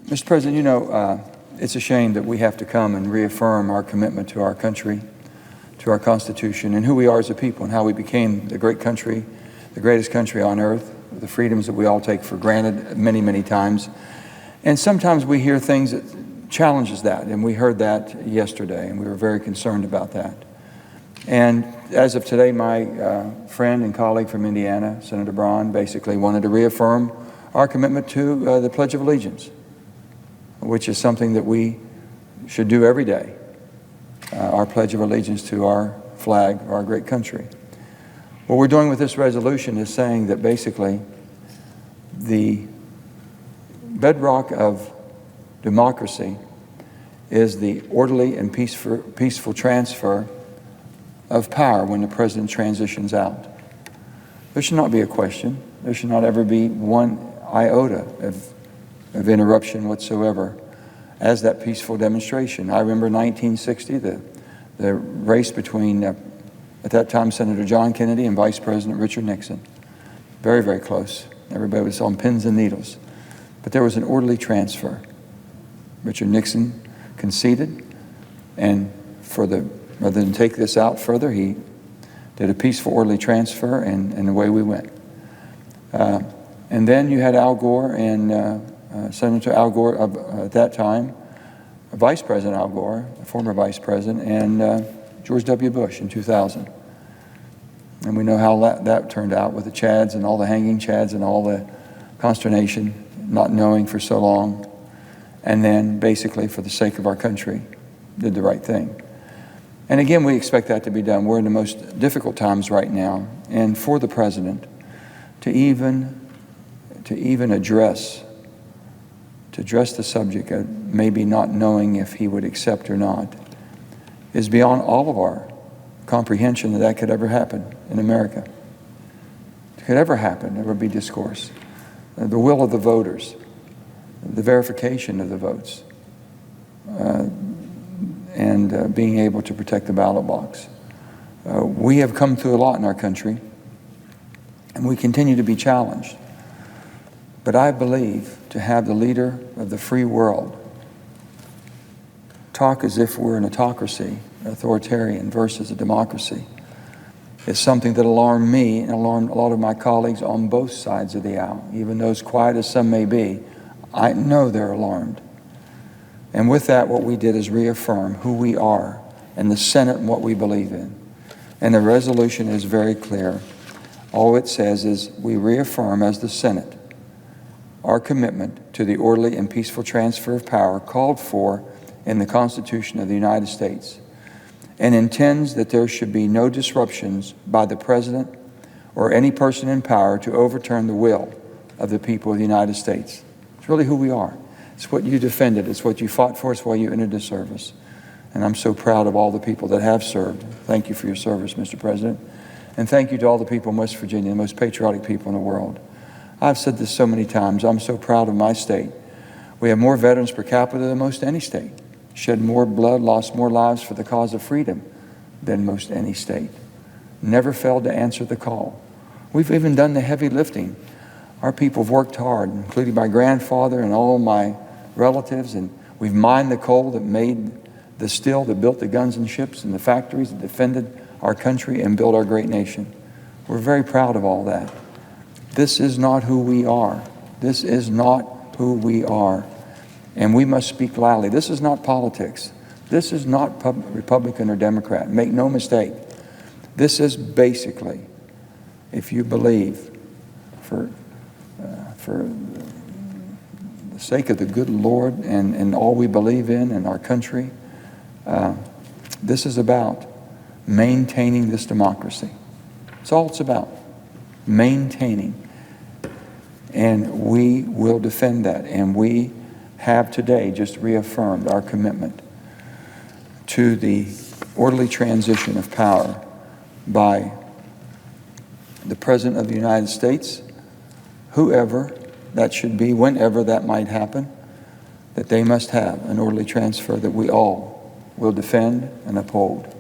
Mr. President, you know, it's a shame that we have to come and reaffirm our commitment to our country, to our Constitution, and who we are as a people, and how we became the great country, the greatest country on earth, the freedoms that we all take for granted many, many times. And sometimes we hear things that challenges that, and we heard that yesterday, and we were very concerned about that. And as of today, my friend and colleague from Indiana, Senator Braun, basically wanted to reaffirm our commitment to the Pledge of Allegiance, which is something that we should do every day, our Pledge of Allegiance to our flag, our great country. What we're doing with this resolution is saying that basically the bedrock of democracy is the orderly and peaceful transfer of power when the president transitions out. There should not be a question. There should not ever be one iota of interruption whatsoever as that peaceful demonstration. I remember 1960, the race between, at that time, Senator John Kennedy and Vice President Richard Nixon. Very, very close. Everybody was on pins and needles. But there was an orderly transfer. Richard Nixon conceded, and rather than take this out further, he did a peaceful, orderly transfer, and away we went. And then you had Al Gore and Senator Al Gore at that time, Vice President Al Gore, former Vice President, and George W. Bush in 2000. And we know how that turned out with the Chads and all the hanging Chads and all the consternation, not knowing for so long, and then basically for the sake of our country, did the right thing. And again, we expect that to be done. We're in the most difficult times right now, and for the president to even address the subject of maybe not knowing if he would accept or not is beyond all of our comprehension that could ever happen in America. It could ever happen, ever be discourse. The will of the voters, the verification of the votes, and being able to protect the ballot box. We have come through a lot in our country, and we continue to be challenged. But I believe to have the leader of the free world talk as if we're an autocracy, authoritarian versus a democracy, is something that alarmed me and alarmed a lot of my colleagues on both sides of the aisle. Even though as quiet as some may be, I know they're alarmed. And with that, what we did is reaffirm who we are and the Senate and what we believe in. And the resolution is very clear. All it says is we reaffirm as the Senate our commitment to the orderly and peaceful transfer of power called for in the Constitution of the United States, and intends that there should be no disruptions by the President or any person in power to overturn the will of the people of the United States. It's really who we are. It's what you defended. It's what you fought for. It's why you entered the service. And I'm so proud of all the people that have served. Thank you for your service, Mr. President. And thank you to all the people in West Virginia, the most patriotic people in the world. I've said this so many times. I'm so proud of my state. We have more veterans per capita than most any state. Shed more blood, lost more lives for the cause of freedom than most any state. Never failed to answer the call. We've even done the heavy lifting. Our people have worked hard, including my grandfather and all my relatives, and we've mined the coal that made the steel that built the guns and ships and the factories that defended our country and built our great nation. We're very proud of all that. This is not who we are. This is not who we are. And we must speak loudly. This is not politics. This is not Republican or Democrat. Make no mistake. This is basically, if you believe, for the sake of the good Lord and all we believe in our country, this is about maintaining this democracy. That's all it's about. Maintaining. And we will defend that. And we have today just reaffirmed our commitment to the orderly transition of power by the President of the United States, whoever that should be, whenever that might happen, that they must have an orderly transfer that we all will defend and uphold.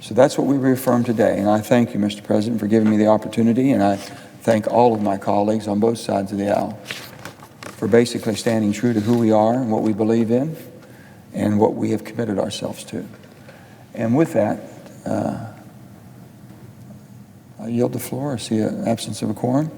So that's what we reaffirm today. And I thank you, Mr. President, for giving me the opportunity, and I thank all of my colleagues on both sides of the aisle for basically standing true to who we are and what we believe in and what we have committed ourselves to. And with that, I yield the floor. I see an absence of a quorum.